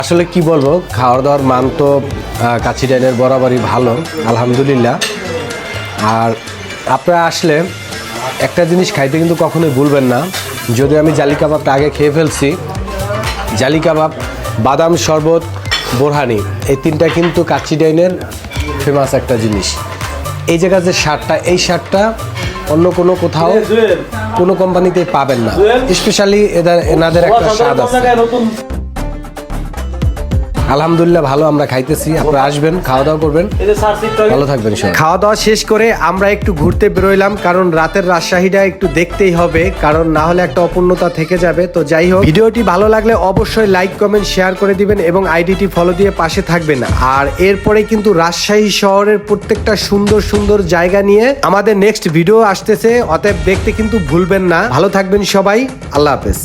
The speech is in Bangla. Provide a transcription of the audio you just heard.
আসলে কি বলবো, খাওয়ার দাওয়ার মান তো কাচ্চি ডাইনের বরাবরই ভালো আলহামদুলিল্লাহ। আর আপনারা আসলে একটা জিনিস খাইতে কিন্তু কখনোই ভুলবেন না। যদিও আমি জালি কাবাবটা আগে খেয়ে ফেলছি, জালি কাবাব, বাদাম শরবত, বোরহানি, এই তিনটা কিন্তু কাচ্চি ডাইনের ফেমাস একটা জিনিস। এই জায়গার যে স্বাদটা, এই স্বাদটা অন্য কোনো কোথাও কোনো কোম্পানিতে পাবেন না। স্পেশালি এনাদের একটা স্বাদ আছে। আলহামদুলিল্লাহ ভালো আমরা খাইতেছি। আপনারা আসবেন, খাওয়া দাওয়া করবেন, ভালো থাকবেন সবাই। খাওয়া দাওয়া শেষ করে আমরা একটু ঘুরতে বেরোইলাম, কারণ রাতের রাজশাহীটা একটু দেখতেই হবে, কারণ না হলে একটা অপূর্ণতা থেকে যাবে। তো যাই হোক, ভিডিওটি ভালো লাগলে অবশ্যই লাইক কমেন্ট শেয়ার করে দিবেন এবং আইডিটি ফলো দিয়ে পাশে থাকবেন। আর এরপরে কিন্তু রাজশাহী শহরের প্রত্যেকটা সুন্দর সুন্দর জায়গা নিয়ে আমাদের নেক্সট ভিডিও আসতেছে, অতএব দেখতে কিন্তু ভুলবেন না। ভালো থাকবেন সবাই, আল্লাহ হাফেজ।